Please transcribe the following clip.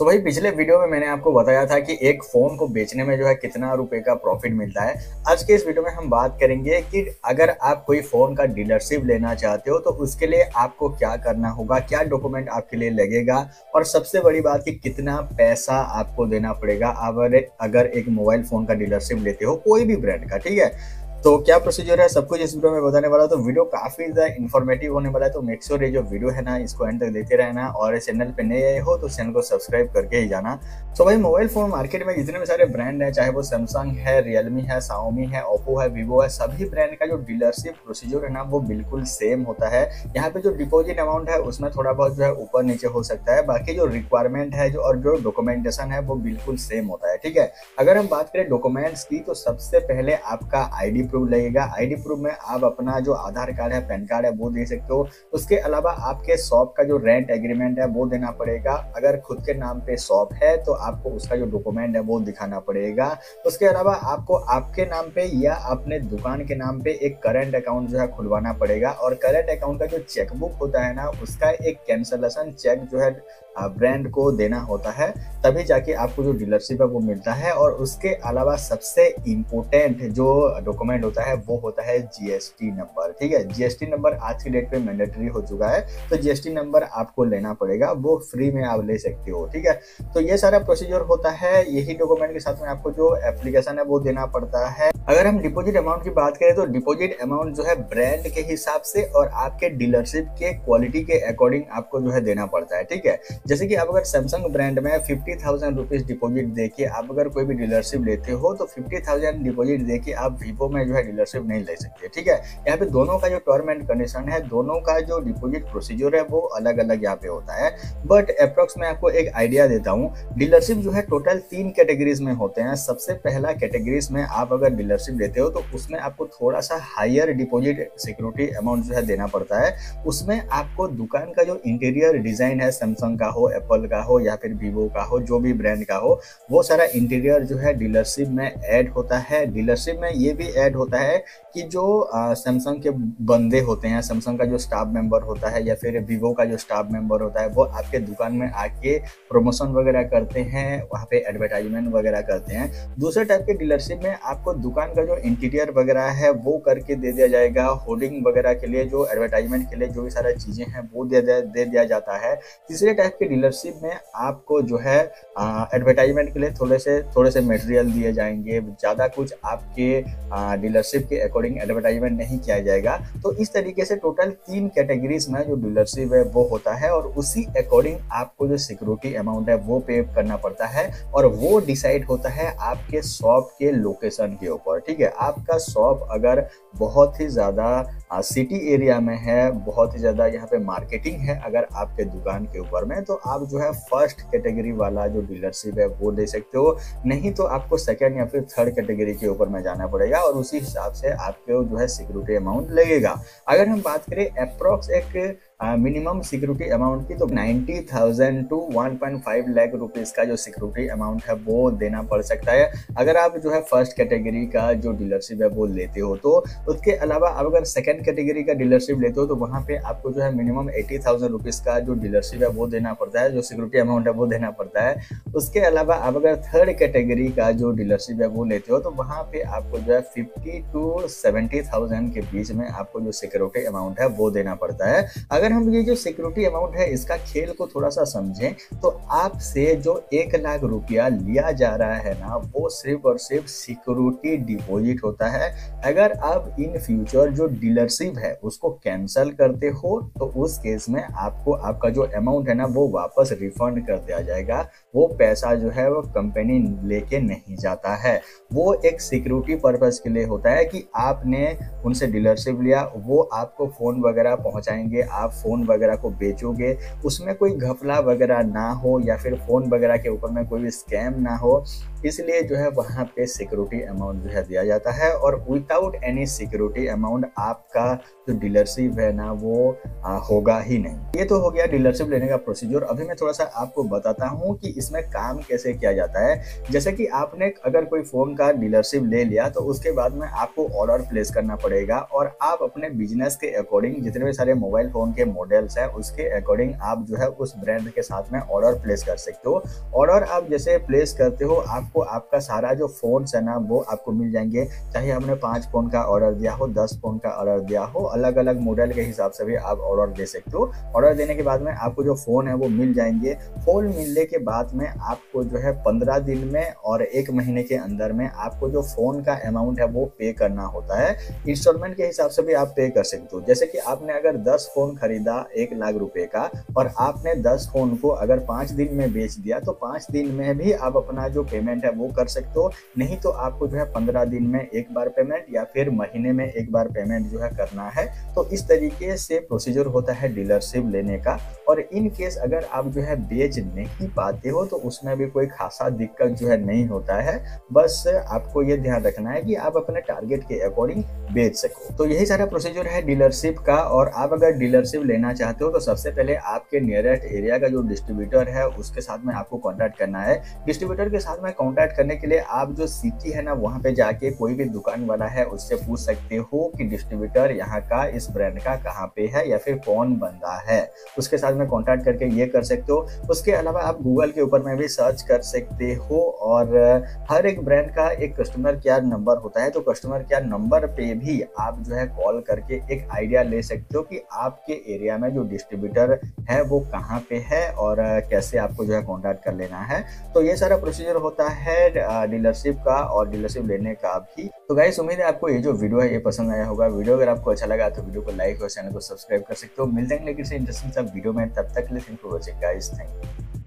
तो भाई पिछले वीडियो में मैंने आपको बताया था कि एक फ़ोन को बेचने में जो है कितना रुपए का प्रॉफिट मिलता है। आज के इस वीडियो में हम बात करेंगे कि अगर आप कोई फ़ोन का डीलरशिप लेना चाहते हो तो उसके लिए आपको क्या करना होगा, क्या डॉक्यूमेंट आपके लिए लगेगा और सबसे बड़ी बात कि कितना पैसा आपको देना पड़ेगा अगर एक मोबाइल फ़ोन का डीलरशिप लेते हो कोई भी ब्रांड का, ठीक है। तो क्या प्रोसीजर है सब कुछ इस वीडियो में बताने वाला हूं। तो वीडियो काफी ज्यादा इन्फॉर्मेटिव होने वाला है, तो मेक श्योर ये जो वीडियो है ना इसको एंड तक देखते रहना और इस चैनल पे नए आए हो तो चैनल को सब्सक्राइब करके ही जाना। तो भाई मोबाइल फोन मार्केट में जितने भी सारे ब्रांड है, चाहे वो सैमसंग है, रियलमी है, शाओमी है, ओप्पो है, वीवो है, सभी ब्रांड का जो डीलरशिप प्रोसीजर है ना वो बिल्कुल सेम होता है। यहाँ पे जो डिपॉजिट अमाउंट है उसमें थोड़ा बहुत जो है ऊपर नीचे हो सकता है, बाकी जो रिक्वायरमेंट है जो और जो डॉक्यूमेंटेशन है वो बिल्कुल सेम होता है, ठीक है। अगर हम बात करें डॉक्यूमेंट्स की तो सबसे पहले आपका आईडी प्रूफ लगेगा। आईडी प्रूफ में आप अपना जो आधार कार्ड है, पैन कार्ड है वो दे सकते हो। उसके अलावा आपके शॉप का जो रेंट एग्रीमेंट है वो देना पड़ेगा। अगर खुद के नाम पे शॉप है तो आपको उसका जो डॉक्यूमेंट है वो दिखाना पड़ेगा। उसके अलावा आपको आपके नाम पे या अपने दुकान के नाम पे एक करंट अकाउंट जो है खुलवाना पड़ेगा और करंट अकाउंट का जो चेकबुक होता है ना उसका एक कैंसलेशन चेक जो है ब्रांड को देना होता है, तभी जाके आपको जो डीलरशिप है वो मिलता है। और उसके अलावा सबसे इम्पोर्टेंट जो डॉक्यूमेंट होता है वो होता है जीएसटी नंबर, ठीक है। जीएसटी नंबर आज की डेट पे मैंडेटरी हो चुका है, तो जीएसटी नंबर आपको लेना पड़ेगा, वो फ्री में आप ले सकते हो, ठीक है। तो ये सारा प्रोसीजर होता है। यही डॉक्यूमेंट के साथ में आपको जो एप्लीकेशन है वो देना पड़ता है। अगर हम डिपॉजिट अमाउंट की बात करें तो डिपॉजिट अमाउंट जो है ब्रांड के हिसाब से और आपके डीलरशिप के क्वालिटी के अकॉर्डिंग आपको जो है देना पड़ता है, ठीक है। जैसे कि आप अगर सैमसंग ब्रांड में 50,000 रुपीज डिपॉजिट देके आप अगर कोई भी डीलरशिप लेते हो तो 50,000 डिपॉजिट देके आप वीवो में जो है डीलरशिप नहीं ले सकते, ठीक है। यहाँ पे दोनों का जो टर्म एंड कंडीशन है, दोनों का जो डिपॉजिट प्रोसीजर है वो अलग अलग यहाँ पे होता है। बट अप्रोक्स में आपको एक आइडिया देता हूँ। डीलरशिप जो है टोटल 3 कैटेगरीज में होते हैं। सबसे पहला कैटेगरीज में आप अगर डीलरशिप लेते हो तो उसमें आपको थोड़ा सा हायर डिपॉजिट सिक्योरिटी अमाउंट जो है देना पड़ता है। उसमें आपको दुकान का जो इंटीरियर डिजाइन है, सैमसंग का हो, एप्पल का हो या फिर वीवो का हो, जो भी ब्रांड का हो, वो सारा इंटीरियर जो है डीलरशिप में ऐड होता है। डीलरशिप में ये भी ऐड होता है कि जो सैमसंग के बंदे होते हैं, सैमसंग का जो स्टाफ मेंबर होता है या फिर वीवो का जो स्टाफ मेंबर होता है वो आपके दुकान में आके प्रमोशन वगैरह करते हैं, वहाँ पे एडवर्टाइजमेंट वगैरह करते हैं। दूसरे टाइप के डीलरशिप में आपको दुकान का जो इंटीरियर वगैरह है वो करके दे दिया जाएगा। होर्डिंग वगैरह के लिए जो एडवर्टाइजमेंट के लिए जो भी सारा चीजें हैं वो दे दिया जाता है। तीसरे टाइप के डीलरशिप में आपको जो है एडवर्टाइजमेंट के लिए थोड़े से मटेरियल दिए जाएंगे। ज़्यादा कुछ आपके डीलरशिप के अकॉर्डिंग एडवर्टाइजमेंट नहीं किया जाएगा। तो इस तरीके से टोटल 3 कैटेगरीज में जो डीलरशिप है वो होता है और उसी अकॉर्डिंग आपको जो सिक्योरिटी अमाउंट है वो पे करना पड़ता है और वो डिसाइड होता है आपके शॉप के लोकेशन के ऊपर, ठीक है। आपका शॉप अगर बहुत ही ज़्यादा सिटी एरिया में है, बहुत ही ज़्यादा यहाँ पे मार्केटिंग है अगर आपके दुकान के ऊपर में, तो आप जो है फर्स्ट कैटेगरी वाला जो डीलरशिप है वो ले सकते हो। नहीं तो आपको सेकंड या फिर थर्ड कैटेगरी के ऊपर में जाना पड़ेगा और उसी हिसाब से आपको जो है सिक्योरिटी अमाउंट लगेगा। अगर हम बात करें अप्रॉक्स एक मिनिमम सिक्योरिटी अमाउंट की तो 90,000 टू 1.5 लाख रुपीस का जो सिक्योरिटी अमाउंट है वो देना पड़ सकता है अगर आप जो है फर्स्ट कैटेगरी का जो डीलरशिप है वो लेते हो। तो उसके अलावा आप अगर सेकंड कैटेगरी का डीलरशिप लेते हो तो वहाँ पे आपको जो है मिनिमम 80,000 रुपीस का जो डीलरशिप है वो देना पड़ता है, जो सिक्योरिटी अमाउंट है वो देना पड़ता है। उसके अलावा आप अगर थर्ड कैटेगरी का जो डीलरशिप है वो लेते हो तो वहाँ पे आपको जो है 50 टू 70,000 के बीच में आपको जो सिक्योरिटी अमाउंट है वो देना पड़ता है। अगर हम ये जो सिक्योरिटी अमाउंट है इसका खेल को थोड़ा सा समझें तो आपसे जो 1 लाख रुपया लिया जा रहा है ना वो सिर्फ और सिर्फ सिक्योरिटी डिपॉजिट होता है। अगर आप इन फ्यूचर जो डीलरशिप है उसको कैंसिल करते हो तो उस केस में आपको आपका जो अमाउंट है ना वो वापस रिफंड कर दिया जाएगा। वो पैसा जो है वो कंपनी लेके नहीं जाता है, वो एक सिक्योरिटी पर्पस के लिए होता है कि आपने उनसे डीलरशिप लिया, वो आपको फोन वगैरह पहुंचाएंगे, आप फोन वगैरह को बेचोगे, उसमें कोई घपला वगैरह ना हो या फिर फोन वगैरह के ऊपर में कोई स्कैम ना हो, इसलिए जो है वहाँ पे सिक्योरिटी अमाउंट जो है दिया जाता है। और विदाउट एनी सिक्योरिटी अमाउंट आपका जो डीलरशिप है ना वो होगा ही नहीं। ये तो हो गया डीलरशिप लेने का प्रोसीजर। अभी मैं थोड़ा सा आपको बताता हूँ कि इसमें काम कैसे किया जाता है। जैसे कि आपने अगर कोई फोन का डीलरशिप ले लिया तो उसके बाद में आपको ऑर्डर प्लेस करना पड़ेगा और आप अपने बिजनेस के अकॉर्डिंग जितने भी सारे मोबाइल फोन के के मॉडल्स है उसके अकॉर्डिंग आप जो है उस ब्रांड के साथ में ऑर्डर प्लेस कर सकते हो। ऑर्डर आप जैसे प्लेस करते हो आपको आपका सारा जो फोन्स है ना वो आपको मिल जाएंगे, चाहे हमने 5 फोन का ऑर्डर दिया हो, 10 फोन का ऑर्डर दिया हो, अलग अलग मॉडल के हिसाब से भी आप ऑर्डर दे सकते हो। ऑर्डर देने के बाद में आपको जो फोन है वो मिल जाएंगे। फोन मिलने के बाद में आपको जो है 15 दिन में और 1 महीने के अंदर में आपको जो फोन का अमाउंट है वो पे करना होता है। इंस्टॉलमेंट के हिसाब से भी आप पे कर सकते हो। जैसे कि आपने अगर 10 फोन खरीदा 1 लाख रुपए का और आपने 10 फोन को अगर 5 दिन में बेच दिया तो 5 दिन में भी आप अपना जो पेमेंट है वो कर सकते हो। नहीं तो आपको जो है 15 दिन में एक बार पेमेंट या फिर महीने में एक बार पेमेंट जो है करना है। तो इस तरीके से प्रोसीजर होता है डीलरशिप लेने का। और इन केस अगर आप जो है बेच नहीं पाते हो तो उसमें भी कोई खासा दिक्कत जो है नहीं होता है। बस आपको ये ध्यान रखना है कि आप अपने टारगेट के अकॉर्डिंग बेच सको। तो यही सारा प्रोसीजर है डीलरशिप का। और आप अगर डीलरशिप लेना चाहते हो तो सबसे पहले आपके नियरेस्ट एरिया का जो डिस्ट्रीब्यूटर है उसके साथ में आपको कॉन्टैक्ट करना है। डिस्ट्रीब्यूटर के साथ में कॉन्टैक्ट करने के लिए आप जो सिटी है ना वहाँ पे जाके कोई भी दुकान वाला है उससे पूछ सकते हो कि डिस्ट्रीब्यूटर यहाँ का इस ब्रांड का कहाँ पे है या फिर कौन बंदा है, उसके साथ में कॉन्टैक्ट करके ये कर सकते हो। उसके अलावा आप गूगल के ऊपर में भी सर्च कर सकते हो और हर एक ब्रांड का एक कस्टमर केयर नंबर होता है। तो कस्टमर केयर नंबर पे भी आप जो है कॉल करके एक आइडिया ले सकते हो कि आपके एरिया में जो डिस्ट्रीब्यूटर है वो कहाँ पे है और कैसे आपको जो है कॉन्टैक्ट कर लेना है। तो ये सारा प्रोसीजर होता है डीलरशिप का और डीलरशिप लेने का भी। तो गाइस उम्मीद है आपको ये जो वीडियो है ये पसंद आया होगा। वीडियो अगर आपको अच्छा लगा तो वीडियो को लाइक और चैनल को सब्सक्राइब कर सकते हो। मिलते हैं लेकिन से इंटरेस्टिंग सा वीडियो में, तब तक के लिए thank you for watching guys, thank you.